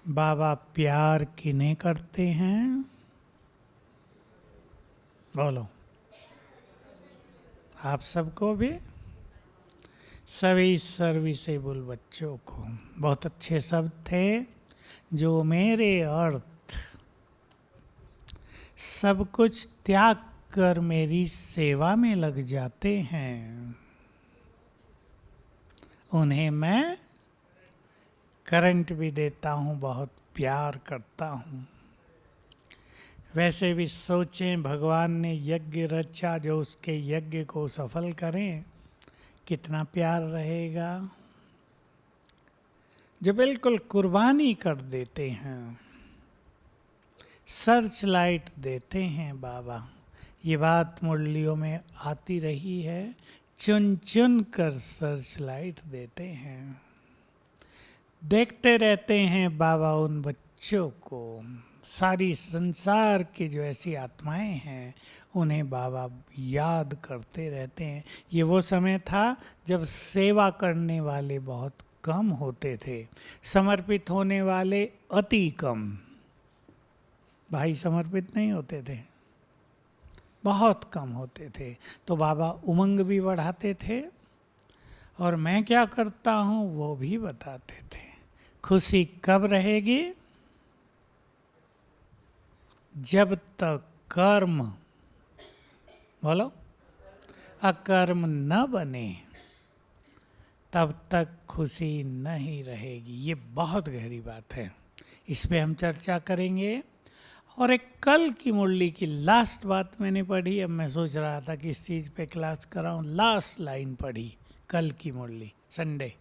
बाबा प्यार किन्हें करते हैं? बोलो। आप सबको भी, सभी सर्विसेबल बच्चों को। बहुत अच्छे शब्द थे। जो मेरे अर्थ सब कुछ त्याग कर मेरी सेवा में लग जाते हैं, उन्हें मैं करंट भी देता हूँ, बहुत प्यार करता हूँ। वैसे भी सोचें, भगवान ने यज्ञ रचा, जो उसके यज्ञ को सफल करें, कितना प्यार रहेगा। जो बिल्कुल कुर्बानी कर देते हैं, सर्च लाइट देते हैं बाबा। ये बात मुरलियों में आती रही है, चुन चुन कर सर्च लाइट देते हैं। देखते रहते हैं बाबा उन बच्चों को। सारी संसार की जो ऐसी आत्माएं हैं, उन्हें बाबा याद करते रहते हैं। ये वो समय था जब सेवा करने वाले बहुत कम होते थे, समर्पित होने वाले अति कम। भाई समर्पित नहीं होते थे, बहुत कम होते थे। तो बाबा उमंग भी बढ़ाते थे और मैं क्या करता हूँ वो भी बताते थे। खुशी कब रहेगी? जब तक कर्म, बोलो, अकर्म न बने, तब तक खुशी नहीं रहेगी। ये बहुत गहरी बात है, इस पे हम चर्चा करेंगे। और एक कल की मुरली की लास्ट बात मैंने पढ़ी, अब मैं सोच रहा था कि इस चीज़ पे क्लास कराऊं। लास्ट लाइन पढ़ी कल की मुरली, संडे।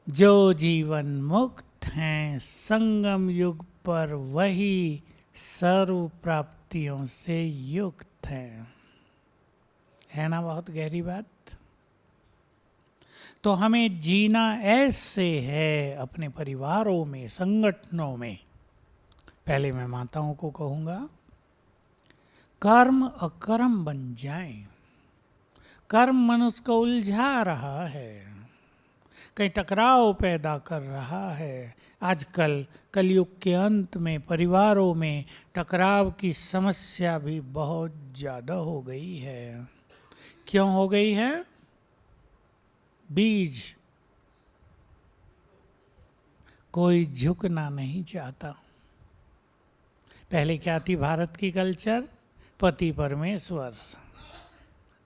जो जीवन मुक्त हैं संगम युग पर, वही सर्व प्राप्तियों से युक्त हैं। है ना बहुत गहरी बात? तो हमें जीना ऐसे है अपने परिवारों में, संगठनों में। पहले मैं माताओं को कहूँगा, कर्म अकर्म बन जाए। कर्म मनुष्य को उलझा रहा है, कहीं टकराव पैदा कर रहा है। आजकल कलयुग के अंत में परिवारों में टकराव की समस्या भी बहुत ज़्यादा हो गई है। क्यों हो गई है? बीज, कोई झुकना नहीं चाहता। पहले क्या थी भारत की कल्चर? पति परमेश्वर।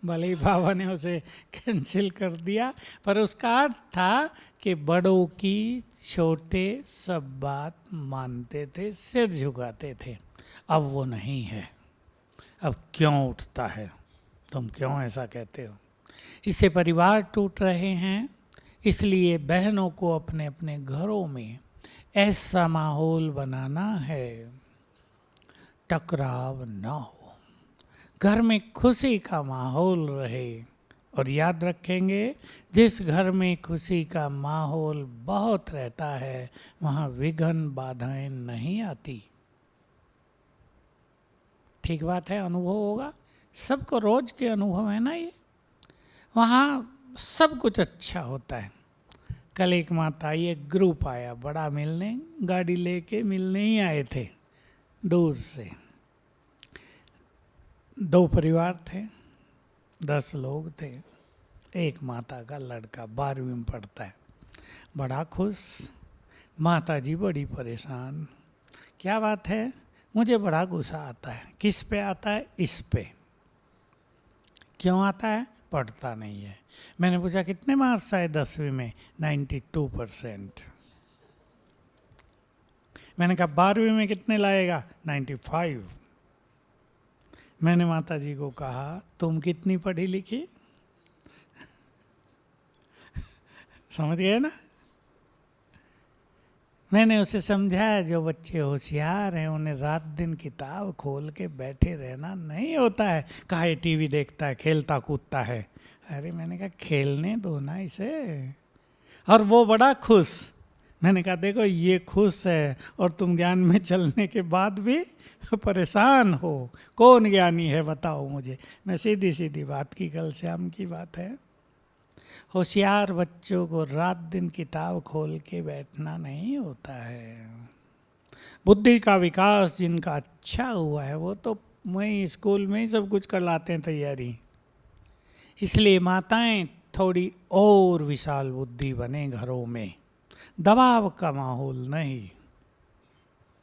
भले ही बाबा ने उसे कैंसिल कर दिया, पर उसका अर्थ था कि बड़ों की छोटे सब बात मानते थे, सिर झुकाते थे। अब वो नहीं है। अब क्यों उठता है? तुम क्यों ऐसा कहते हो? इससे परिवार टूट रहे हैं। इसलिए बहनों को अपने अपने घरों में ऐसा माहौल बनाना है, टकराव ना हो, घर में खुशी का माहौल रहे। और याद रखेंगे, जिस घर में खुशी का माहौल बहुत रहता है, वहाँ विघ्न बाधाएं नहीं आती। ठीक बात है, अनुभव होगा सबको, रोज के अनुभव है ना ये। वहाँ सब कुछ अच्छा होता है। कल एक माता आई, एक ग्रुप आया बड़ा मिलने, गाड़ी लेके मिलने ही आए थे दूर से। 2 परिवार थे, 10 लोग थे। एक माता का लड़का 12वीं में पढ़ता है, बड़ा खुश। माता जी बड़ी परेशान। क्या बात है? मुझे बड़ा गुस्सा आता है। किस पे आता है? इस पे। क्यों आता है? पढ़ता नहीं है। मैंने पूछा कितने मार्क्स आए 10वीं में? 92%। मैंने कहा 12वीं में कितने लाएगा? 95। मैंने माता जी को कहा, तुम कितनी पढ़ी लिखी? समझ गए ना? मैंने उसे समझाया, जो बच्चे होशियार हैं उन्हें रात दिन किताब खोल के बैठे रहना नहीं होता है। काहे टीवी देखता है, खेलता कूदता है। अरे मैंने कहा खेलने दो ना इसे। और वो बड़ा खुश। मैंने कहा देखो ये खुश है और तुम ज्ञान में चलने के बाद भी परेशान हो। कौन ज्ञानी है बताओ मुझे? मैं सीधी सीधी बात की, कल शाम की बात है। होशियार बच्चों को रात दिन किताब खोल के बैठना नहीं होता है। बुद्धि का विकास जिनका अच्छा हुआ है वो तो वहीं स्कूल में ही सब कुछ कर लाते हैं तैयारी। इसलिए माताएं थोड़ी और विशाल बुद्धि बने घरों में, दबाव का माहौल नहीं।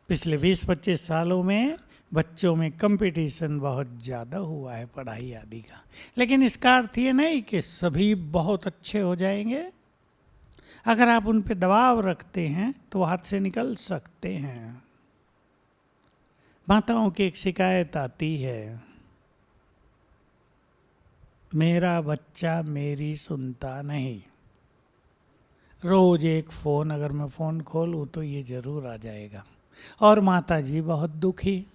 पिछले 20-25 सालों में बच्चों में कंपटीशन बहुत ज़्यादा हुआ है पढ़ाई आदि का, लेकिन इसका अर्थ ये नहीं कि सभी बहुत अच्छे हो जाएंगे। अगर आप उन पे दबाव रखते हैं तो हाथ से निकल सकते हैं। माताओं की एक शिकायत आती है, मेरा बच्चा मेरी सुनता नहीं। रोज एक फ़ोन, अगर मैं फ़ोन खोलूँ तो ये ज़रूर आ जाएगा, और माता जी बहुत दुखी।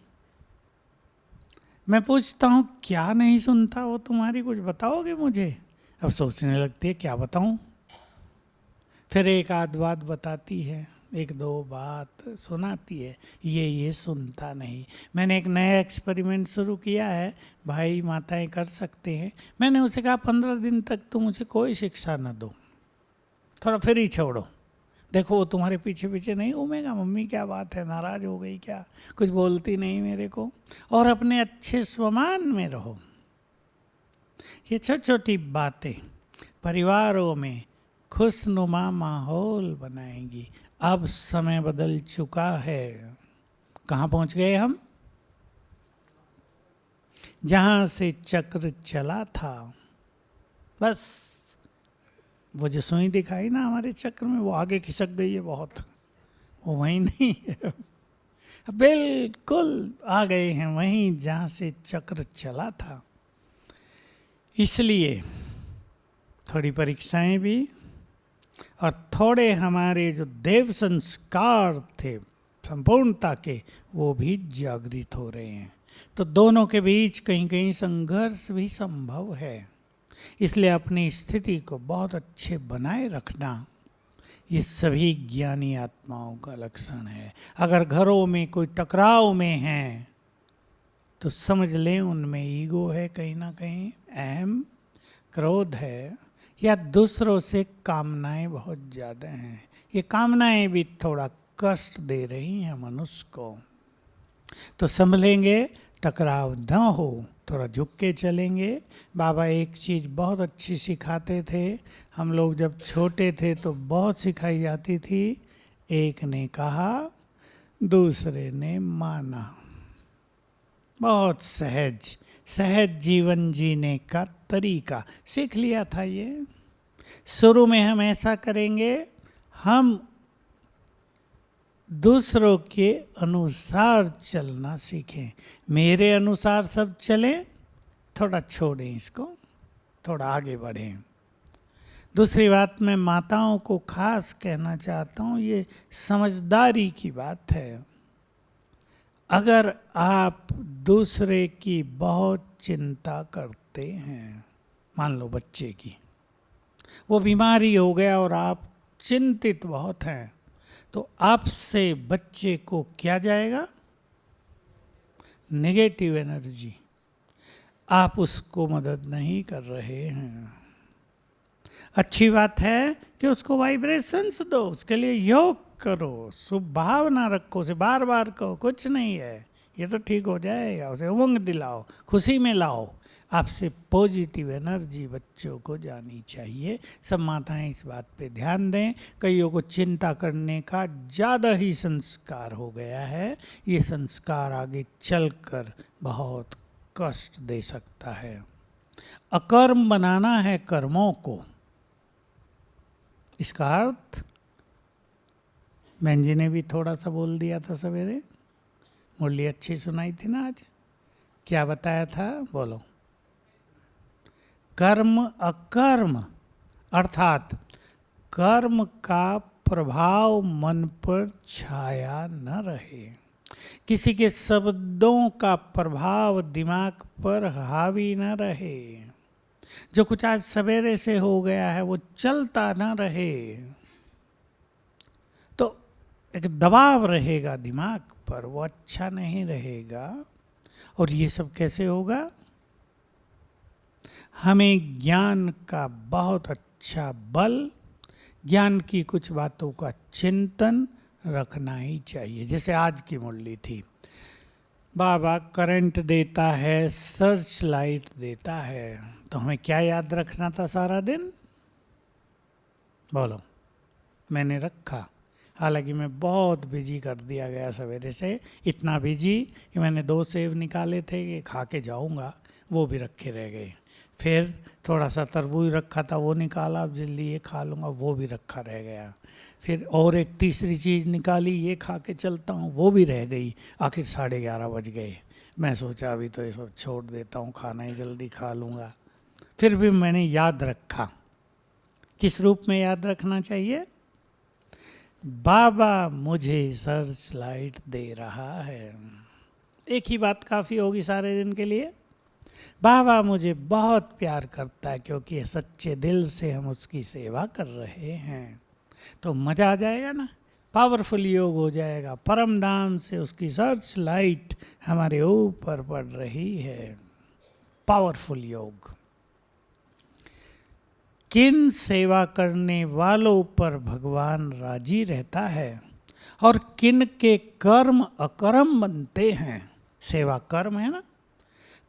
मैं पूछता हूँ क्या नहीं सुनता वो तुम्हारी, कुछ बताओगे मुझे? अब सोचने लगती है क्या बताऊँ। फिर एक आध बात बताती है, एक दो बात सुनाती है, ये सुनता नहीं। मैंने एक नया एक्सपेरिमेंट शुरू किया है, भाई माताएं कर सकते हैं। मैंने उसे कहा 15 दिन तक तुम मुझे कोई शिक्षा न दो, थोड़ा फिर ही छोड़ो, देखो वो तुम्हारे पीछे पीछे नहीं घूमेगा। मम्मी क्या बात है, नाराज हो गई क्या, कुछ बोलती नहीं मेरे को, और अपने अच्छे स्वमान में रहो। ये छोटी छोटी बातें परिवारों में खुशनुमा माहौल बनाएंगी। अब समय बदल चुका है। कहाँ पहुंच गए हम? जहाँ से चक्र चला था, बस वो जो सुई दिखाई ना हमारे चक्र में, वो आगे खिसक गई है बहुत, वो वहीं नहीं है। बिल्कुल आ गए हैं वहीं जहाँ से चक्र चला था। इसलिए थोड़ी परीक्षाएं भी और थोड़े हमारे जो देव संस्कार थे संपूर्णता के, वो भी जागृत हो रहे हैं। तो दोनों के बीच कहीं कहीं संघर्ष भी संभव है। इसलिए अपनी स्थिति को बहुत अच्छे बनाए रखना, ये सभी ज्ञानी आत्माओं का लक्षण है। अगर घरों में कोई टकराव में है तो समझ लें उनमें ईगो है, कहीं ना कहीं अहम, क्रोध है, या दूसरों से कामनाएं बहुत ज़्यादा हैं। ये कामनाएं भी थोड़ा कष्ट दे रही हैं मनुष्य को। तो संभलेंगे, टकराव न हो, थोड़ा झुक के चलेंगे। बाबा एक चीज़ बहुत अच्छी सिखाते थे, हम लोग जब छोटे थे तो बहुत सिखाई जाती थी। एक ने कहा, दूसरे ने माना। बहुत सहज सहज जीवन जीने का तरीका सीख लिया था ये। शुरू में हम ऐसा करेंगे, हम दूसरों के अनुसार चलना सीखें। मेरे अनुसार सब चलें, थोड़ा छोड़ें इसको, थोड़ा आगे बढ़ें। दूसरी बात मैं माताओं को खास कहना चाहता हूँ, ये समझदारी की बात है। अगर आप दूसरे की बहुत चिंता करते हैं, मान लो बच्चे की, वो बीमारी हो गया और आप चिंतित बहुत हैं, तो आपसे बच्चे को क्या जाएगा? Negative energy. आप उसको मदद नहीं कर रहे हैं। अच्छी बात है कि उसको वाइब्रेशंस दो, उसके लिए योग करो, शुभ भावना रखो, उसे बार बार कहो कुछ नहीं है, ये तो ठीक हो जाएगा, उसे उमंग दिलाओ, खुशी में लाओ। आपसे पॉजिटिव एनर्जी बच्चों को जानी चाहिए। सब माताएं इस बात पे ध्यान दें। कईयों को चिंता करने का ज़्यादा ही संस्कार हो गया है। ये संस्कार आगे चलकर बहुत कष्ट दे सकता है। अकर्म बनाना है कर्मों को। इसका अर्थ बहन जी ने भी थोड़ा सा बोल दिया था सवेरे, मुरली अच्छी सुनाई थी ना आज। क्या बताया था, बोलो? कर्म अकर्म, अर्थात कर्म का प्रभाव मन पर छाया न रहे, किसी के शब्दों का प्रभाव दिमाग पर हावी न रहे, जो कुछ आज सवेरे से हो गया है वो चलता न रहे, तो एक दबाव रहेगा दिमाग पर, वो अच्छा नहीं रहेगा। और ये सब कैसे होगा? हमें ज्ञान का बहुत अच्छा बल, ज्ञान की कुछ बातों का चिंतन रखना ही चाहिए। जैसे आज की मुरली थी, बाबा करंट देता है, सर्च लाइट देता है, तो हमें क्या याद रखना था सारा दिन? बोलो। मैंने रखा, हालांकि मैं बहुत बिजी कर दिया गया सवेरे से, इतना बिजी कि मैंने 2 सेब निकाले थे कि खा के जाऊंगा, वो भी रखे रह गए। फिर थोड़ा सा तरबूज रखा था, वो निकाला, अब जल्दी ये खा लूँगा, वो भी रखा रह गया। फिर और एक तीसरी चीज़ निकाली, ये खा के चलता हूँ, वो भी रह गई। आखिर 11:30 बज गए। मैं सोचा अभी तो ये सब छोड़ देता हूँ, खाना ही जल्दी खा लूँगा। फिर भी मैंने याद रखा। किस रूप में याद रखना चाहिए? बाबा मुझे सर्च लाइट दे रहा है। एक ही बात काफ़ी होगी सारे दिन के लिए। बाबा मुझे बहुत प्यार करता है क्योंकि सच्चे दिल से हम उसकी सेवा कर रहे हैं। तो मज़ा आ जाएगा ना, पावरफुल योग हो जाएगा। परम धाम से उसकी सर्च लाइट हमारे ऊपर पड़ रही है। पावरफुल योग। किन सेवा करने वालों पर भगवान राजी रहता है और किन के कर्म अकर्म बनते हैं। सेवा कर्म है ना।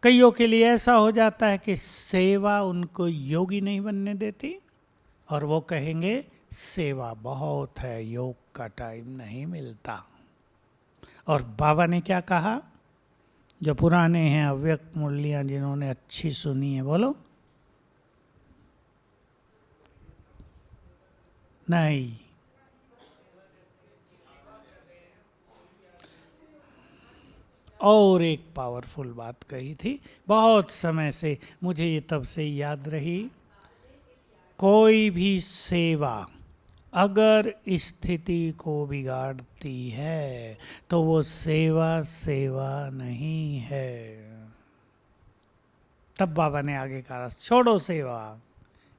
कईयों के लिए ऐसा हो जाता है कि सेवा उनको योगी नहीं बनने देती और वो कहेंगे सेवा बहुत है, योग का टाइम नहीं मिलता। और बाबा ने क्या कहा? जो पुराने हैं अव्यक्त मुरलियां जिन्होंने अच्छी सुनी है, बोलो। नहीं, और एक पावरफुल बात कही थी बहुत समय से, मुझे ये तब से याद रही। कोई भी सेवा अगर स्थिति को बिगाड़ती है तो वो सेवा सेवा नहीं है। तब बाबा ने आगे कहा, छोड़ो सेवा,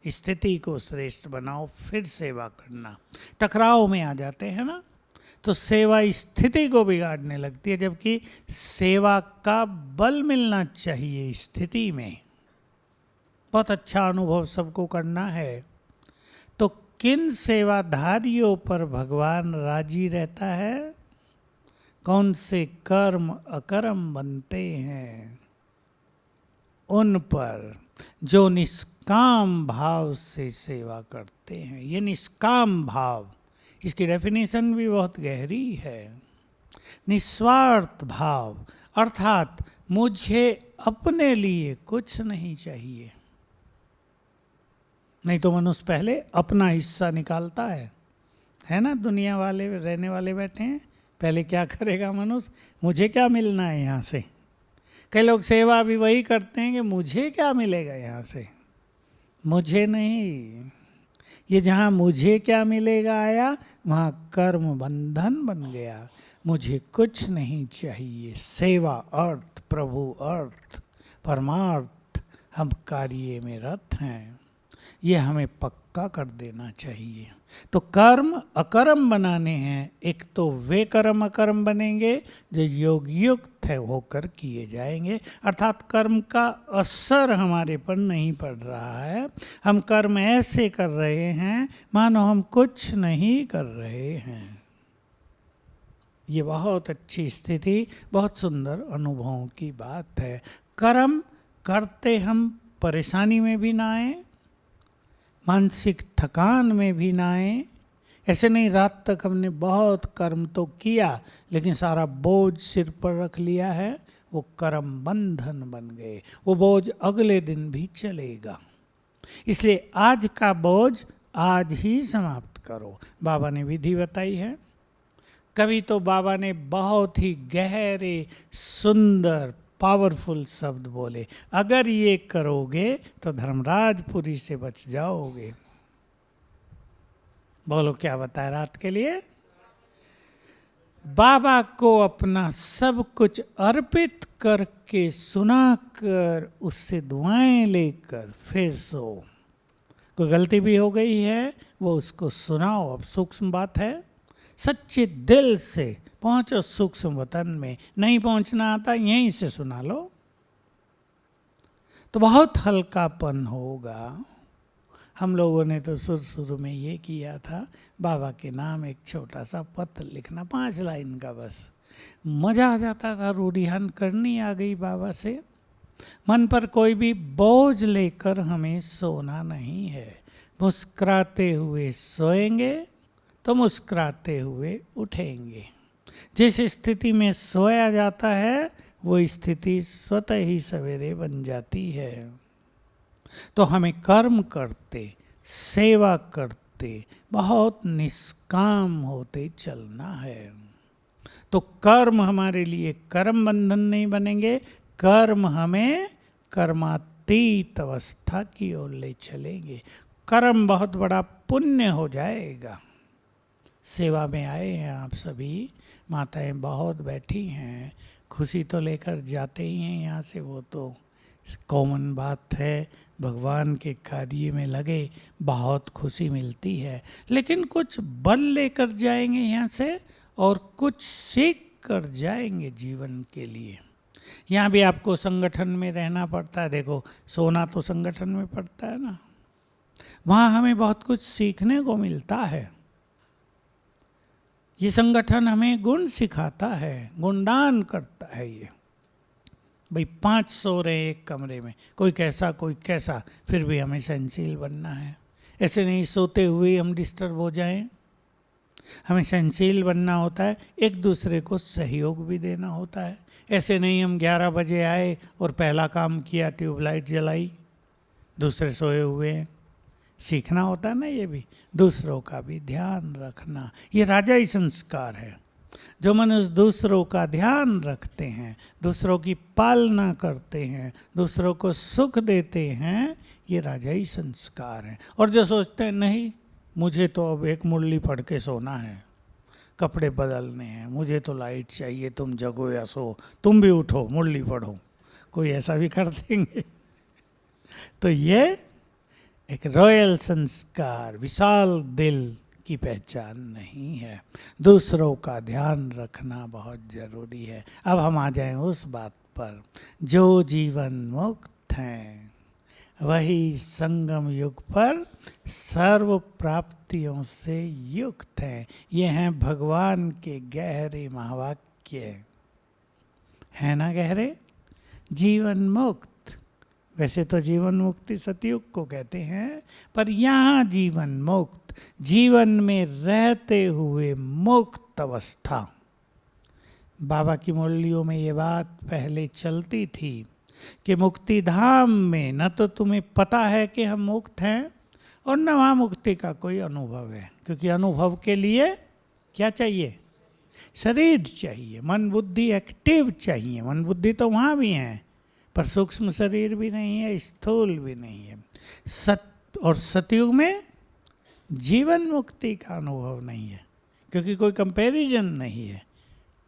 स्थिति को श्रेष्ठ बनाओ, फिर सेवा करना। टकराव में आ जाते हैं ना, तो सेवा स्थिति को बिगाड़ने लगती है, जबकि सेवा का बल मिलना चाहिए स्थिति में। बहुत अच्छा अनुभव सबको करना है। तो किन सेवाधारियों पर भगवान राजी रहता है? कौन से कर्म अकर्म बनते हैं? उन पर जो निष्काम भाव से सेवा करते हैं। ये निष्काम भाव, इसकी डेफिनेशन भी बहुत गहरी है। निस्वार्थ भाव अर्थात मुझे अपने लिए कुछ नहीं चाहिए। नहीं तो मनुष्य पहले अपना हिस्सा निकालता है ना। दुनिया वाले रहने वाले बैठे हैं, पहले क्या करेगा मनुष्य? मुझे क्या मिलना है यहाँ से। कई लोग सेवा भी वही करते हैं कि मुझे क्या मिलेगा यहाँ से। मुझे नहीं, ये जहाँ मुझे क्या मिलेगा आया, वहाँ कर्म बंधन बन गया। मुझे कुछ नहीं चाहिए। सेवा अर्थ, प्रभु अर्थ, परमार्थ, हम कार्य में रत हैं, ये हमें पक्का कर देना चाहिए। तो कर्म अकर्म बनाने हैं। एक तो वे कर्म अकर्म बनेंगे जो योग युक्त है होकर किए जाएंगे, अर्थात कर्म का असर हमारे पर नहीं पड़ रहा है। हम कर्म ऐसे कर रहे हैं मानो हम कुछ नहीं कर रहे हैं। ये बहुत अच्छी स्थिति, बहुत सुंदर अनुभवों की बात है। कर्म करते हम परेशानी में भी ना आए, मानसिक थकान में भी ना आए। ऐसे नहीं रात तक हमने बहुत कर्म तो किया लेकिन सारा बोझ सिर पर रख लिया है, वो कर्म बंधन बन गए। वो बोझ अगले दिन भी चलेगा। इसलिए आज का बोझ आज ही समाप्त करो। बाबा ने विधि बताई है। कभी तो बाबा ने बहुत ही गहरे सुंदर पावरफुल शब्द बोले, अगर ये करोगे तो धर्मराजपुरी से बच जाओगे। बोलो क्या बताया रात के लिए? बाबा को अपना सब कुछ अर्पित करके सुनाकर, उससे दुआएं लेकर फिर सो। कोई गलती भी हो गई है वो उसको सुनाओ। अब सूक्ष्म बात है, सच्चे दिल से पहुंचो सूक्ष्म वतन में। नहीं पहुंचना आता, यहीं से सुना लो तो बहुत हल्कापन होगा। हम लोगों ने तो शुरू में ये किया था, बाबा के नाम एक छोटा सा पत्र लिखना, 5 लाइन का बस। मज़ा आ जाता था, रूढ़ियान करनी आ गई बाबा से। मन पर कोई भी बोझ लेकर हमें सोना नहीं है, मुस्कुराते हुए सोएंगे तो मुस्कुराते हुए उठेंगे। जिस स्थिति में सोया जाता है वो स्थिति स्वतः ही सवेरे बन जाती है। तो हमें कर्म करते, सेवा करते, बहुत निष्काम होते चलना है। तो कर्म हमारे लिए कर्म बंधन नहीं बनेंगे, कर्म हमें कर्मातीत अवस्था की ओर ले चलेंगे। कर्म बहुत बड़ा पुण्य हो जाएगा। सेवा में आए हैं आप सभी, माताएं बहुत बैठी हैं, खुशी तो लेकर जाते ही हैं यहाँ से, वो तो कॉमन बात है। भगवान के कार्य में लगे बहुत खुशी मिलती है, लेकिन कुछ बल लेकर जाएंगे यहाँ से और कुछ सीख कर जाएंगे जीवन के लिए। यहाँ भी आपको संगठन में रहना पड़ता है। देखो, सोना तो संगठन में पड़ता है ना, वहाँ हमें बहुत कुछ सीखने को मिलता है। ये संगठन हमें गुण सिखाता है, गुणदान करता है। ये भाई 5 सो रहे हैं एक कमरे में, कोई कैसा कोई कैसा, फिर भी हमें सहनशील बनना है। ऐसे नहीं सोते हुए हम डिस्टर्ब हो जाएं, हमें सहनशील बनना होता है, एक दूसरे को सहयोग भी देना होता है। ऐसे नहीं हम 11 बजे आए और पहला काम किया ट्यूबलाइट जलाई, दूसरे सोए हुए हैं। सीखना होता है ना, ये भी दूसरों का भी ध्यान रखना, ये राजाई संस्कार है। जो मनुष्य दूसरों का ध्यान रखते हैं, दूसरों की पालना करते हैं, दूसरों को सुख देते हैं, ये राजाई संस्कार है। और जो सोचते हैं नहीं मुझे तो अब एक मुरली पढ़ के सोना है, कपड़े बदलने हैं, मुझे तो लाइट चाहिए, तुम जगो या सो, तुम भी उठो मुरली पढ़ो, कोई ऐसा भी कर देंगे। तो ये एक रॉयल संस्कार, विशाल दिल की पहचान नहीं है। दूसरों का ध्यान रखना बहुत जरूरी है। अब हम आ जाएं उस बात पर, जो जीवन मुक्त हैं वही संगम युग पर सर्व प्राप्तियों से युक्त हैं। ये हैं भगवान के गहरे महावाक्य, है ना गहरे। जीवन मुक्त, वैसे तो जीवन मुक्ति सतयुग को कहते हैं, पर यहाँ जीवन मुक्त, जीवन में रहते हुए मुक्त अवस्था। बाबा की मुरलियों में ये बात पहले चलती थी कि मुक्ति धाम में न तो तुम्हें पता है कि हम मुक्त हैं और न वहाँ मुक्ति का कोई अनुभव है, क्योंकि अनुभव के लिए क्या चाहिए, शरीर चाहिए, मन बुद्धि एक्टिव चाहिए। मन बुद्धि तो वहाँ भी हैं, पर सूक्ष्म शरीर भी नहीं है, स्थूल भी नहीं है। और सतयुग में जीवन मुक्ति का अनुभव नहीं है, क्योंकि कोई कंपैरिजन नहीं है।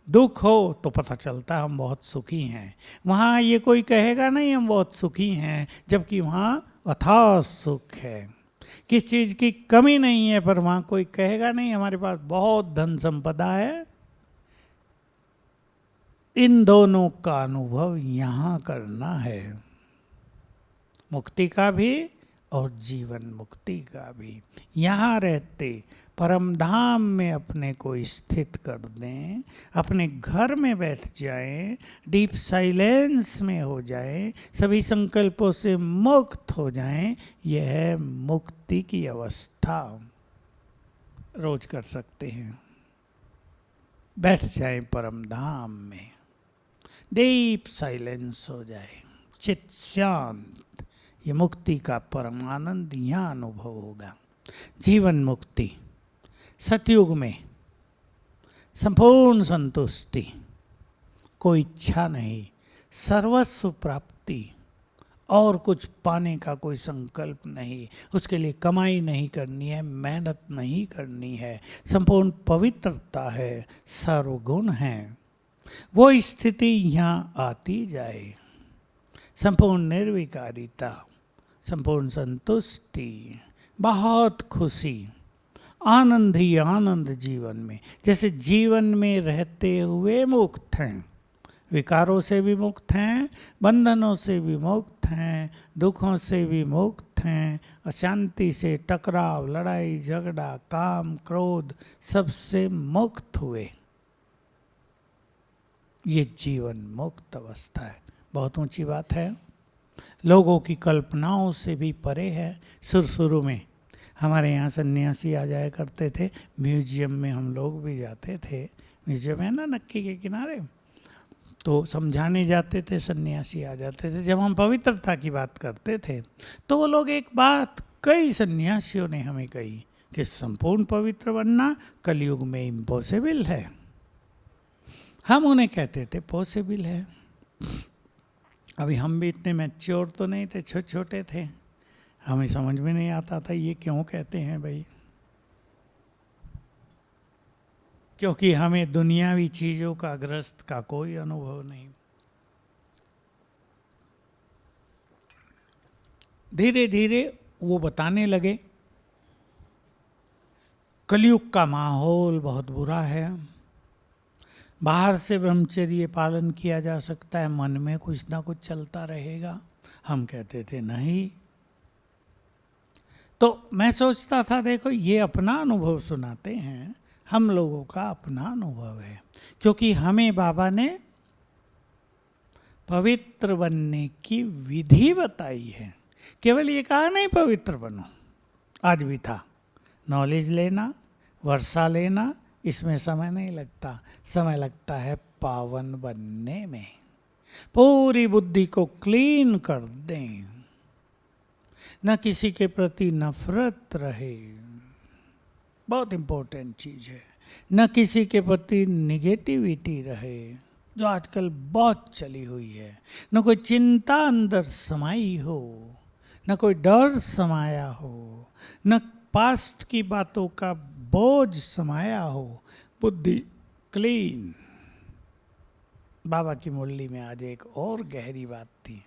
दुख हो तो पता चलता हम बहुत सुखी हैं, वहाँ ये कोई कहेगा नहीं हम बहुत सुखी हैं, जबकि वहाँ अथाह सुख है। किस चीज़ की कमी नहीं है, पर वहाँ कोई कहेगा नहीं हमारे पास बहुत धन संपदा है। इन दोनों का अनुभव यहाँ करना है, मुक्ति का भी और जीवन मुक्ति का भी। यहाँ रहते परम धाम में अपने को स्थित कर दें, अपने घर में बैठ जाएं, डीप साइलेंस में हो जाएं, सभी संकल्पों से मुक्त हो जाएं। यह है मुक्ति की अवस्था। रोज कर सकते हैं, बैठ जाएं परम धाम में, डीप साइलेंस हो जाए, चित्त शांत, ये मुक्ति का परम आनंद यहाँ अनुभव होगा। जीवन मुक्ति, सतयुग में संपूर्ण संतुष्टि, कोई इच्छा नहीं, सर्वस्व प्राप्ति, और कुछ पाने का कोई संकल्प नहीं, उसके लिए कमाई नहीं करनी है, मेहनत नहीं करनी है, संपूर्ण पवित्रता है, सर्वगुण है। वो स्थिति यहाँ आती जाए, संपूर्ण निर्विकारिता, संपूर्ण संतुष्टि, बहुत खुशी, आनंद ही आनंद जीवन में। जैसे जीवन में रहते हुए मुक्त हैं, विकारों से भी मुक्त हैं, बंधनों से भी मुक्त हैं, दुखों से भी मुक्त हैं, अशांति से, टकराव, लड़ाई झगड़ा, काम क्रोध सबसे मुक्त हुए। ये जीवन मुक्त अवस्था है। बहुत ऊंची बात है, लोगों की कल्पनाओं से भी परे है। शुरू में हमारे यहाँ सन्यासी आ जाया करते थे, म्यूजियम में हम लोग भी जाते थे। म्यूजियम है ना नक्की के किनारे, तो समझाने जाते थे, सन्यासी आ जाते थे। जब हम पवित्रता की बात करते थे तो वो लोग एक बात कई सन्यासियों ने हमें कही कि संपूर्ण पवित्र बनना कलयुग में इम्पॉसिबल है। हम उन्हें कहते थे पॉसिबल है। अभी हम भी इतने मैच्योर तो नहीं थे, छोटे छोटे थे, हमें समझ में नहीं आता था ये क्यों कहते हैं भाई, क्योंकि हमें दुनियावी चीज़ों का ग्रस्त का कोई अनुभव नहीं। धीरे धीरे वो बताने लगे कलयुग का माहौल बहुत बुरा है, बाहर से ब्रह्मचर्य पालन किया जा सकता है, मन में कुछ ना कुछ चलता रहेगा। हम कहते थे नहीं। तो मैं सोचता था देखो ये अपना अनुभव सुनाते हैं, हम लोगों का अपना अनुभव है, क्योंकि हमें बाबा ने पवित्र बनने की विधि बताई है। केवल ये कहा नहीं पवित्र बनो, आज भी था। नॉलेज लेना, वर्षा लेना, इसमें समय नहीं लगता, समय लगता है पावन बनने में। पूरी बुद्धि को क्लीन कर दें, न किसी के प्रति नफरत रहे, बहुत इंपॉर्टेंट चीज है। न किसी के प्रति निगेटिविटी रहे, जो आजकल बहुत चली हुई है। न कोई चिंता अंदर समाई हो, न कोई डर समाया हो, न पास्ट की बातों का बोझ समाया हो। बुद्धि क्लीन। बाबा की मुरली में आज एक और गहरी बात थी,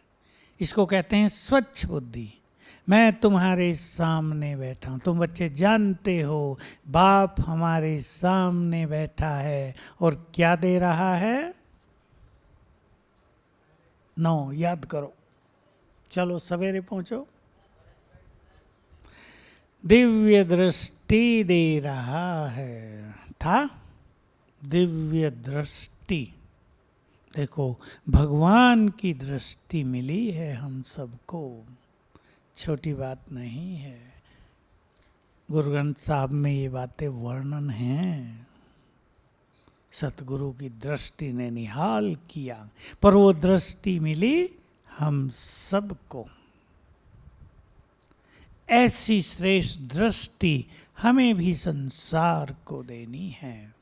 इसको कहते हैं स्वच्छ बुद्धि। मैं तुम्हारे सामने बैठा हूँ, तुम बच्चे जानते हो बाप हमारे सामने बैठा है और क्या दे रहा है? याद करो, चलो सवेरे पहुंचो। दिव्य दृष्टि दे रहा है। था दिव्य दृष्टि। देखो भगवान की दृष्टि मिली है हम सबको, छोटी बात नहीं है। गुरु ग्रंथ साहब में ये बातें वर्णन हैं। सतगुरु की दृष्टि ने निहाल किया, पर वो दृष्टि मिली हम सबको। ऐसी श्रेष्ठ दृष्टि हमें भी संसार को देनी है।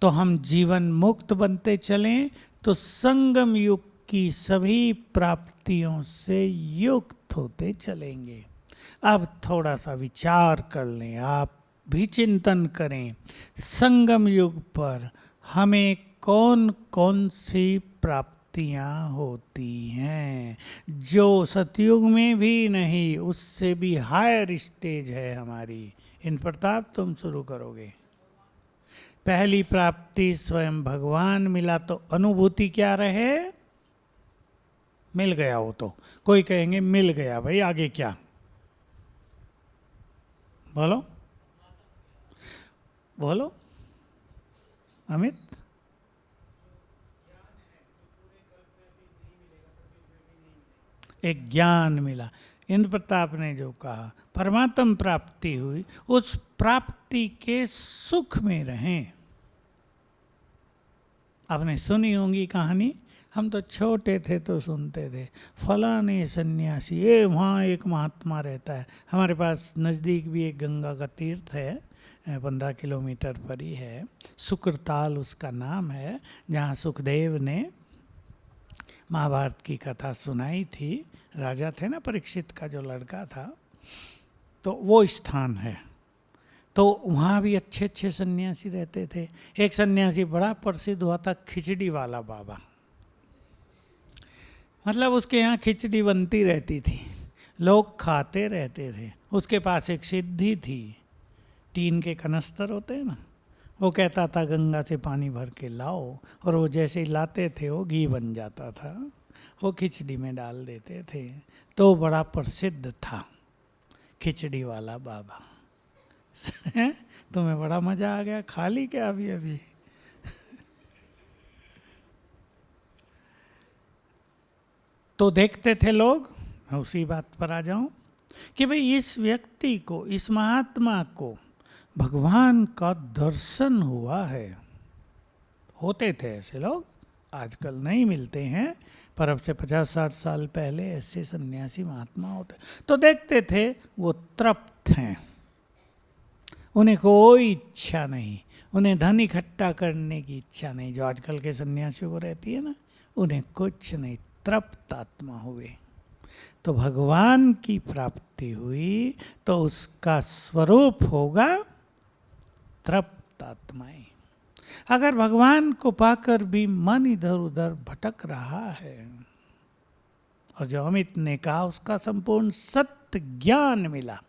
तो हम जीवन मुक्त बनते चलें तो संगम युग की सभी प्राप्तियों से युक्त होते चलेंगे। अब थोड़ा सा विचार कर लें, आप भी चिंतन करें, संगम युग पर हमें कौन कौन सी प्राप्तियां होती हैं जो सतयुग में भी नहीं, उससे भी हायर स्टेज है हमारी। इन प्रताप तुम शुरू करोगे। पहली प्राप्ति स्वयं भगवान मिला, तो अनुभूति क्या रहे? मिल गया हो तो कोई कहेंगे मिल गया भाई, आगे क्या? बोलो बोलो अमित। एक ज्ञान मिला। इंद्र प्रताप ने जो कहा परमात्म प्राप्ति हुई, उस प्राप्ति के सुख में रहें। आपने सुनी होंगी कहानी, हम तो छोटे थे तो सुनते थे, फलाने सन्यासी, ये वहाँ एक महात्मा रहता है। हमारे पास नज़दीक भी एक गंगा का तीर्थ है, 15 किलोमीटर पर ही है, शुक्रताल उसका नाम है, जहाँ सुखदेव ने महाभारत की कथा सुनाई थी। राजा थे ना परीक्षित का जो लड़का था, तो वो स्थान है। तो वहाँ भी अच्छे अच्छे सन्यासी रहते थे। एक सन्यासी बड़ा प्रसिद्ध हुआ था, खिचड़ी वाला बाबा। मतलब उसके यहाँ खिचड़ी बनती रहती थी, लोग खाते रहते थे। उसके पास एक सिद्धि थी, टीन के कनस्तर होते हैं ना, वो कहता था गंगा से पानी भर के लाओ, और वो जैसे ही लाते थे वो घी बन जाता था, वो खिचड़ी में डाल देते थे। तो बड़ा प्रसिद्ध था खिचड़ी वाला बाबा। तुम्हें बड़ा मजा आ गया, खा ली क्या अभी अभी? तो देखते थे लोग, मैं उसी बात पर आ जाऊं कि भाई इस व्यक्ति को, इस महात्मा को भगवान का दर्शन हुआ है। होते थे ऐसे लोग, आजकल नहीं मिलते हैं, पर अब से 50-60 साल पहले ऐसे सन्यासी महात्मा होते। तो देखते थे वो तृप्त हैं, उन्हें कोई इच्छा नहीं, उन्हें धन इकट्ठा करने की इच्छा नहीं, जो आजकल के सन्यासियों को रहती है ना, उन्हें कुछ नहीं, तृप्त आत्मा हुए। तो भगवान की प्राप्ति हुई तो उसका स्वरूप होगा तृप्त आत्माएं। अगर भगवान को पाकर भी मन इधर उधर भटक रहा है, और जो अमित ने कहा उसका संपूर्ण सत्य ज्ञान मिला,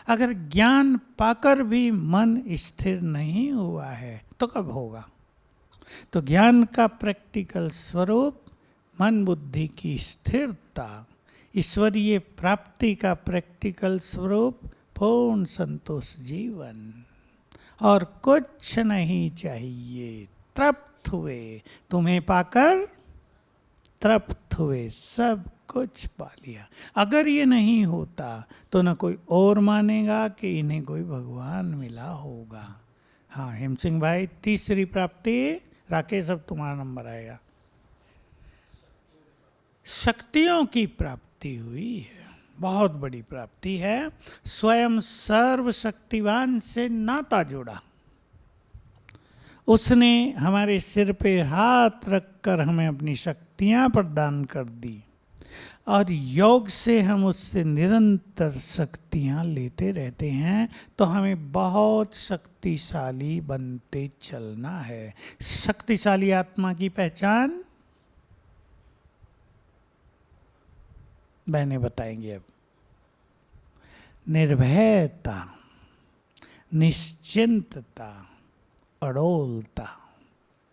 अगर ज्ञान पाकर भी मन स्थिर नहीं हुआ है तो कब होगा? तो ज्ञान का प्रैक्टिकल स्वरूप मन बुद्धि की स्थिरता, ईश्वरीय प्राप्ति का प्रैक्टिकल स्वरूप पूर्ण संतोष जीवन, और कुछ नहीं चाहिए। तृप्त हुए, तुम्हें पाकर तृप्त हुए, सब कुछ पा लिया। अगर ये नहीं होता तो न कोई और मानेगा कि इन्हें कोई भगवान मिला होगा। हाँ हेम सिंह भाई, तीसरी प्राप्ति, राकेश अब तुम्हारा नंबर आएगा। शक्तियों की प्राप्ति हुई है, बहुत बड़ी प्राप्ति है। स्वयं सर्वशक्तिवान से नाता जुड़ा, उसने हमारे सिर पे हाथ रखकर हमें अपनी शक्तियां प्रदान कर दी, और योग से हम उससे निरंतर शक्तियां लेते रहते हैं। तो हमें बहुत शक्तिशाली बनते चलना है। शक्तिशाली आत्मा की पहचान बहने बताएंगे अब। निर्भयता, निश्चिंतता, अडोलता,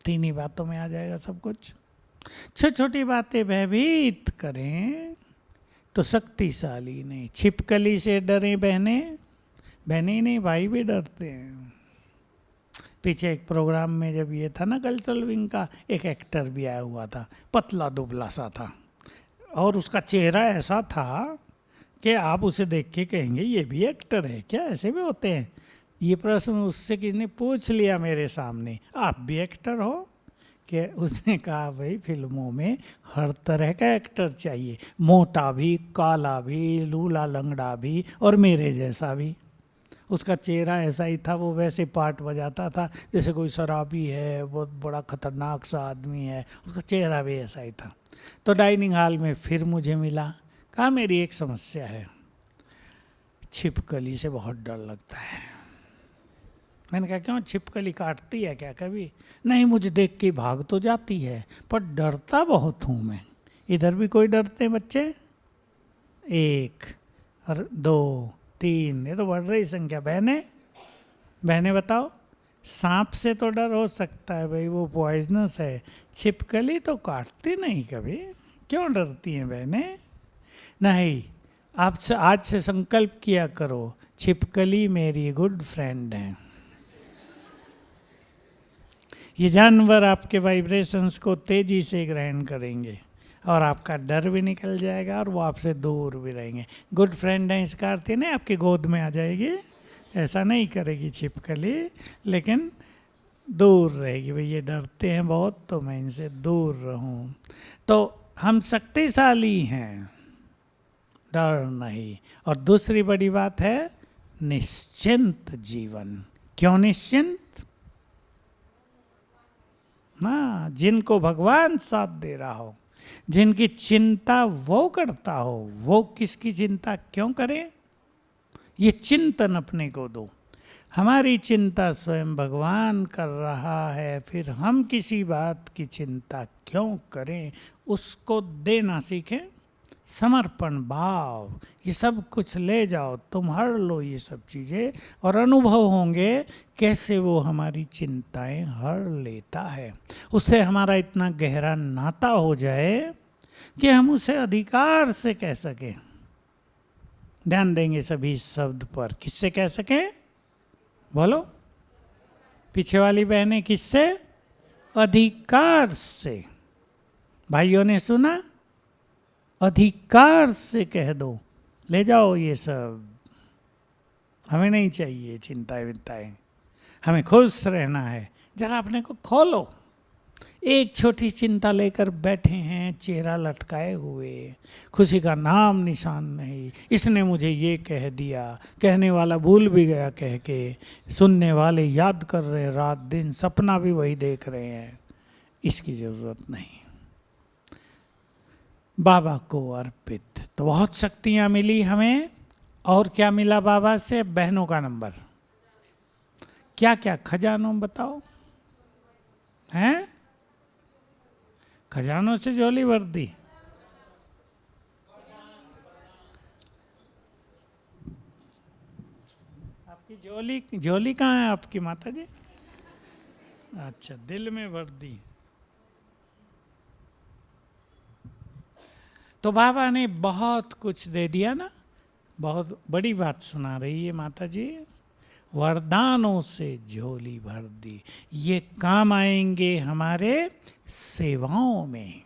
तीन ही बातों में आ जाएगा सब कुछ। छोटी छोटी बातें भयभीत करें तो शक्तिशाली नहीं। छिपकली से डरे बहने, बहने ही नहीं भाई भी डरते हैं। पीछे एक प्रोग्राम में जब ये था ना कल्चरल विंग का, एक एक्टर भी आया हुआ था, पतला दुबला सा था, और उसका चेहरा ऐसा था कि आप उसे देख के कहेंगे ये भी एक्टर है क्या, ऐसे भी होते हैं। ये प्रश्न उससे किसी ने पूछ लिया मेरे सामने, आप भी एक्टर हो? कि उसने कहा भाई फिल्मों में हर तरह का एक्टर चाहिए, मोटा भी, काला भी, लूला लंगड़ा भी, और मेरे जैसा भी। उसका चेहरा ऐसा ही था, वो वैसे पार्ट बजाता था जैसे कोई शराबी है, बहुत बड़ा खतरनाक सा आदमी है, उसका चेहरा भी ऐसा ही था। तो डाइनिंग हॉल में फिर मुझे मिला, कहा मेरी एक समस्या है, छिपकली से बहुत डर लगता है। मैंने कहा क्यों, छिपकली काटती है क्या कभी? नहीं, मुझे देख के भाग तो जाती है पर डरता बहुत हूँ मैं। इधर भी कोई डरते हैं बच्चे? 1 और 2 3, ये तो बढ़ रही संख्या। बहने, बहने बताओ, सांप से तो डर हो सकता है भाई, वो पॉइजनस है, छिपकली तो काटती नहीं कभी, क्यों डरती हैं बहने? नहीं, आप आज से संकल्प किया करो, छिपकली मेरी गुड फ्रेंड है। ये जानवर आपके वाइब्रेशंस को तेजी से ग्रहण करेंगे और आपका डर भी निकल जाएगा और वो आपसे दूर भी रहेंगे। गुड फ्रेंड है इसका अर्थ नहीं आपकी गोद में आ जाएगी, ऐसा नहीं करेगी छिपकली, लेकिन दूर रहेगी। भाई ये डरते हैं बहुत तो मैं इनसे दूर रहूं। तो हम शक्तिशाली हैं, डर नहीं। और दूसरी बड़ी बात है निश्चिंत जीवन। क्यों निश्चिंत? हाँ, जिनको भगवान साथ दे रहा हो, जिनकी चिंता वो करता हो, वो किसकी चिंता क्यों करे? ये चिंतन अपने को दो। हमारी चिंता स्वयं भगवान कर रहा है, फिर हम किसी बात की चिंता क्यों करें? उसको देना सीखें। समर्पण भाव, ये सब कुछ ले जाओ, तुम हर लो ये सब चीज़ें, और अनुभव होंगे कैसे वो हमारी चिंताएं हर लेता है। उससे हमारा इतना गहरा नाता हो जाए कि हम उसे अधिकार से कह सकें, ध्यान देंगे सभी शब्द पर, किससे कह सके, बोलो। पीछे वाली बहनें किससे? अधिकार से। भाइयों ने सुना? अधिकार से कह दो, ले जाओ ये सब, हमें नहीं चाहिए चिंताएं विंताएं, हमें खुश रहना है। जरा अपने को खोलो। एक छोटी चिंता लेकर बैठे हैं, चेहरा लटकाए हुए, खुशी का नाम निशान नहीं। इसने मुझे ये कह दिया, कहने वाला भूल भी गया कह के, सुनने वाले याद कर रहे रात दिन, सपना भी वही देख रहे हैं। इसकी जरूरत नहीं। बाबा को अर्पित। तो बहुत शक्तियां मिली हमें। और क्या मिला बाबा से? बहनों का नंबर। क्या क्या खजानों बताओ हैं? खजानों से झोली भर दी। आपकी झोली, झोली कहाँ है आपकी माता जी? अच्छा, दिल में भर दी। तो बाबा ने बहुत कुछ दे दिया ना। बहुत बड़ी बात सुना रही है माता जी। वरदानों से झोली भर दी। ये काम आएंगे हमारे सेवाओं में,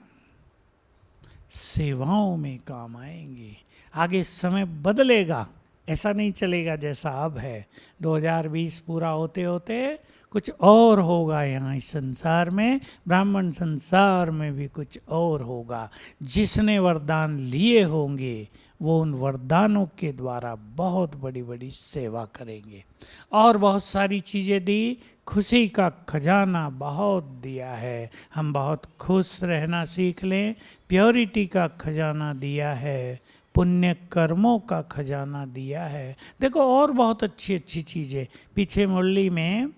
सेवाओं में काम आएंगे। आगे समय बदलेगा, ऐसा नहीं चलेगा जैसा अब है। 2020 पूरा होते होते कुछ और होगा यहाँ इस संसार में, ब्राह्मण संसार में भी कुछ और होगा। जिसने वरदान लिए होंगे वो उन वरदानों के द्वारा बहुत बड़ी बड़ी सेवा करेंगे। और बहुत सारी चीज़ें दी। खुशी का खजाना बहुत दिया है, हम बहुत खुश रहना सीख लें। प्योरिटी का खजाना दिया है, पुण्य कर्मों का खजाना दिया है। देखो और बहुत अच्छी अच्छी चीज़ें। पीछे मुरली में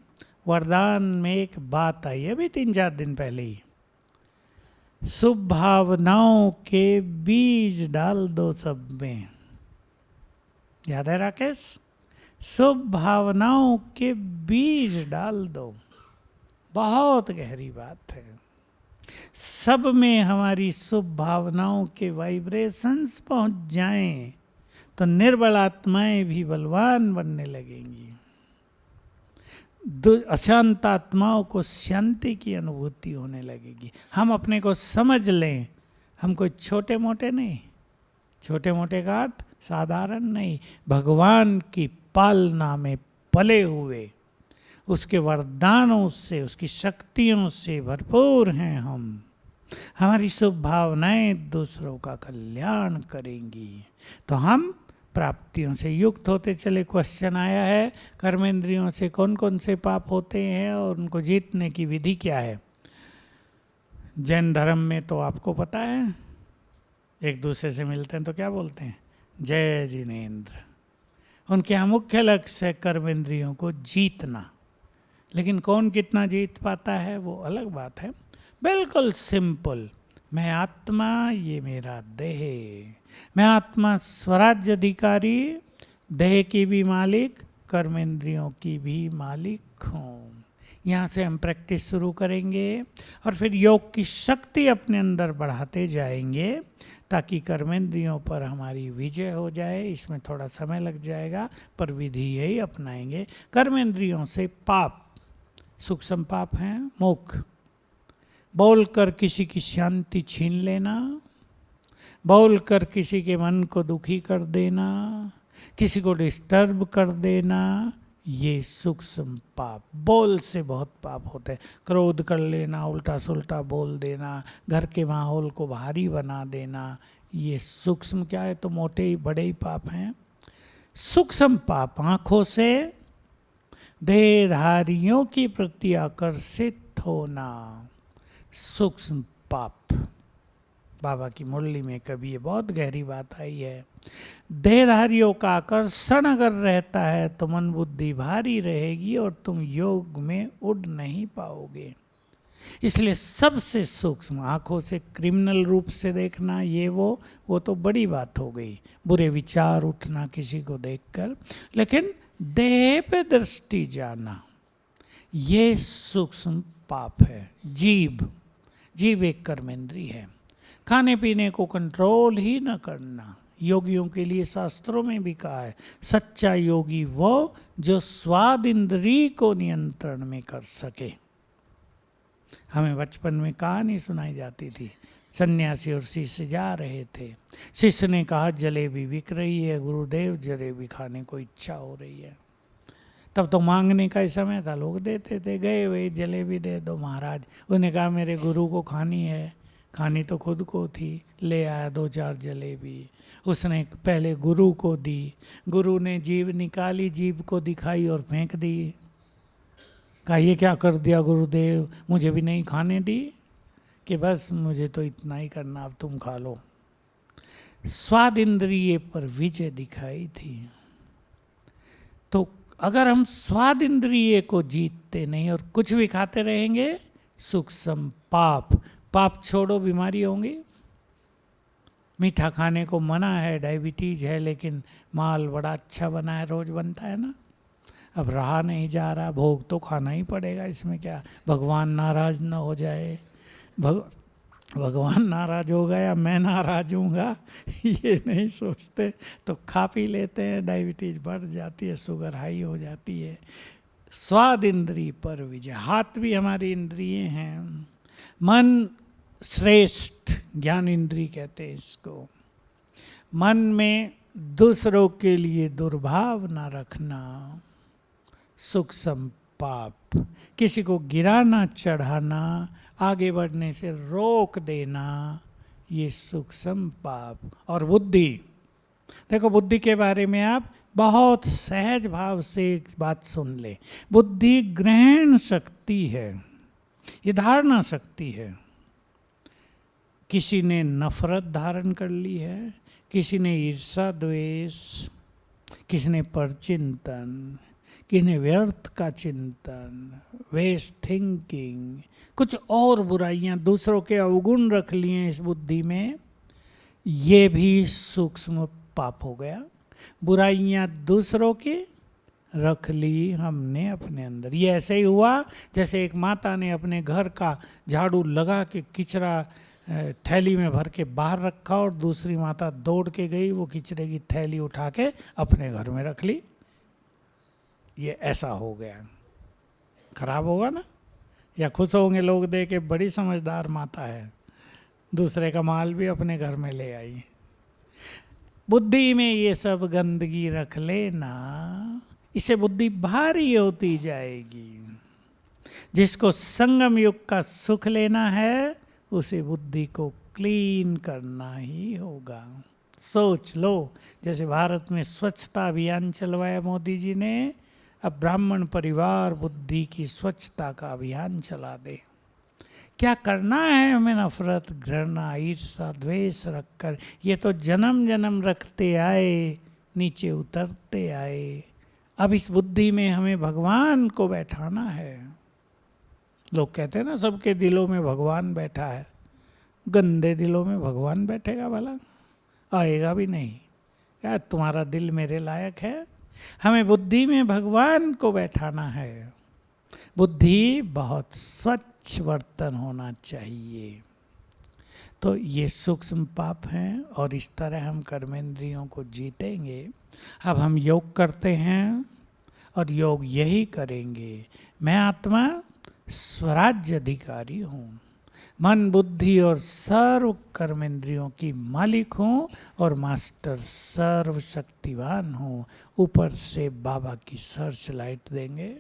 वरदान में एक बात आई अभी 3-4 दिन पहले ही, शुभ भावनाओं के बीज डाल दो सब में। याद है राकेश? शुभ भावनाओं के बीज डाल दो। बहुत गहरी बात है। सब में हमारी शुभ भावनाओं के वाइब्रेशंस पहुंच जाएं तो निर्बल आत्माएं भी बलवान बनने लगेंगी। अशांत आत्माओं को शांति की अनुभूति होने लगेगी। हम अपने को समझ लें, हम कोई छोटे मोटे नहीं। छोटे मोटे का अर्थ साधारण नहीं, भगवान की पालना में पले हुए, उसके वरदानों से, उसकी शक्तियों से भरपूर हैं हम। हमारी शुभ भावनाएं दूसरों का कल्याण करेंगी तो हम प्राप्तियों से युक्त होते चले। क्वेश्चन आया है, कर्मेंद्रियों से कौन कौन से पाप होते हैं और उनको जीतने की विधि क्या है? जैन धर्म में तो आपको पता है, एक दूसरे से मिलते हैं तो क्या बोलते हैं? जय जिनेन्द्र। उनके यहाँ मुख्य लक्ष्य है कर्मेंद्रियों को जीतना। लेकिन कौन कितना जीत पाता है वो अलग बात है। बिल्कुल सिंपल, मैं आत्मा, ये मेरा देह, मैं आत्मा स्वराज्य अधिकारी, देह की भी मालिक, कर्मेंद्रियों की भी मालिक हूँ। यहाँ से हम प्रैक्टिस शुरू करेंगे और फिर योग की शक्ति अपने अंदर बढ़ाते जाएंगे ताकि कर्मेंद्रियों पर हमारी विजय हो जाए। इसमें थोड़ा समय लग जाएगा पर विधि यही अपनाएंगे। कर्मेंद्रियों से पाप, सूक्ष्म पाप हैं मुख, बोलकर किसी की शांति छीन लेना, बोलकर किसी के मन को दुखी कर देना, किसी को डिस्टर्ब कर देना, ये सूक्ष्म पाप। बोल से बहुत पाप होते हैं। क्रोध कर लेना, उल्टा सुल्टा बोल देना, घर के माहौल को भारी बना देना, ये सूक्ष्म क्या है तो मोटे ही बड़े ही पाप हैं। सूक्ष्म पाप आँखों से देहधारियों की प्रति आकर्षित होना, सूक्ष्म पाप। बाबा की मुरली में कभी ये बहुत गहरी बात आई है। देहधारियों का आकर्षण अगर रहता है तो मन बुद्धि भारी रहेगी और तुम योग में उड़ नहीं पाओगे। इसलिए सबसे सूक्ष्म, आँखों से क्रिमिनल रूप से देखना, ये वो तो बड़ी बात हो गई, बुरे विचार उठना किसी को देखकर। लेकिन देह पे दृष्टि जाना, ये सूक्ष्म पाप है। जीभ एक कर्मेंद्री है। खाने पीने को कंट्रोल ही न करना, योगियों के लिए शास्त्रों में भी कहा है, सच्चा योगी वो जो स्वाद इंद्री को नियंत्रण में कर सके। हमें बचपन में कहानी सुनाई जाती थी, सन्यासी और शिष्य जा रहे थे। शिष्य ने कहा जलेबी बिक रही है गुरुदेव, जलेबी खाने को इच्छा हो रही है। तब तो मांगने का ही समय था, लोग देते थे। गए वही जलेबी दे दो महाराज। उन्होंने कहा मेरे गुरु को खानी है, खानी तो खुद को थी। ले आया 2-4 जलेबी, उसने पहले गुरु को दी। गुरु ने जीभ निकाली, जीभ को दिखाई और फेंक दी। कहा ये क्या कर दिया गुरुदेव, मुझे भी नहीं खाने दी? कि बस मुझे तो इतना ही करना, अब तुम खा लो। स्वाद इंद्रिय पर विजय दिखाई थी। तो अगर हम स्वाद इंद्रिय को जीतते नहीं और कुछ भी खाते रहेंगे, सूक्ष्म पाप, पाप छोड़ो बीमारी होंगी। मीठा खाने को मना है, डायबिटीज है, लेकिन माल बड़ा अच्छा बना है, रोज बनता है ना, अब रहा नहीं जा रहा, भोग तो खाना ही पड़ेगा, इसमें क्या, भगवान नाराज ना हो जाए। भगवान नाराज हो गया, मैं नाराज हूँगा, ये नहीं सोचते, तो खा पी लेते हैं, डायबिटीज बढ़ जाती है, शुगर हाई हो जाती है। स्वाद इंद्रिय पर विजय। हाथ भी हमारी इंद्रिय हैं। मन श्रेष्ठ ज्ञान इंद्रिय कहते हैं इसको। मन में दूसरों के लिए दुर्भाव ना रखना, सूक्ष्म पाप। किसी को गिराना चढ़ाना, आगे बढ़ने से रोक देना, ये सूक्ष्म पाप। और बुद्धि, देखो बुद्धि के बारे में आप बहुत सहज भाव से एक बात सुन ले। बुद्धि ग्रहण शक्ति है, ये धारणा शक्ति है। किसी ने नफरत धारण कर ली है, किसी ने ईर्षा द्वेष, किसी ने परचिंतन, किसी ने व्यर्थ का चिंतन, वेस्ट थिंकिंग, कुछ और बुराइयां, दूसरों के अवगुण रख लिए हैं इस बुद्धि में, ये भी सूक्ष्म पाप हो गया। बुराइयां दूसरों की रख ली हमने अपने अंदर। ये ऐसे ही हुआ जैसे एक माता ने अपने घर का झाड़ू लगा के किचरा थैली में भर के बाहर रखा और दूसरी माता दौड़ के गई, वो किचरे की थैली उठा के अपने घर में रख ली। ये ऐसा हो गया, खराब होगा ना? या खुश होंगे लोग देख के, बड़ी समझदार माता है, दूसरे का माल भी अपने घर में ले आई। बुद्धि में ये सब गंदगी रख लेना, इससे बुद्धि भारी होती जाएगी। जिसको संगम युग का सुख लेना है, उसे बुद्धि को क्लीन करना ही होगा। सोच लो, जैसे भारत में स्वच्छता अभियान चलवाया मोदी जी ने, अब ब्राह्मण परिवार बुद्धि की स्वच्छता का अभियान चला दे। क्या करना है हमें नफरत, घृणा, ईर्षा, द्वेष रखकर? ये तो जन्म जन्म रखते आए, नीचे उतरते आए। अब इस बुद्धि में हमें भगवान को बैठाना है। लोग कहते हैं ना सबके दिलों में भगवान बैठा है। गंदे दिलों में भगवान बैठेगा भला? आएगा भी नहीं। यार तुम्हारा दिल मेरे लायक है? हमें बुद्धि में भगवान को बैठाना है। बुद्धि बहुत स्वच्छ बर्तन होना चाहिए। तो ये सूक्ष्म पाप हैं और इस तरह हम कर्मेंद्रियों को जीतेंगे। अब हम योग करते हैं और योग यही करेंगे। मैं आत्मा स्वराज्य अधिकारी हूँ, मन बुद्धि और सर्व कर्मेंद्रियों की मालिक हूँ और मास्टर सर्वशक्तिवान हूँ। ऊपर से बाबा की सर्च लाइट देंगे।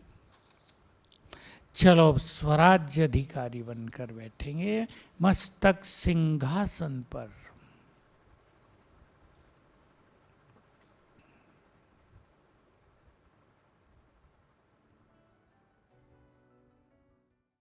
चलो अब स्वराज्य अधिकारी बनकर बैठेंगे मस्तक सिंहासन पर।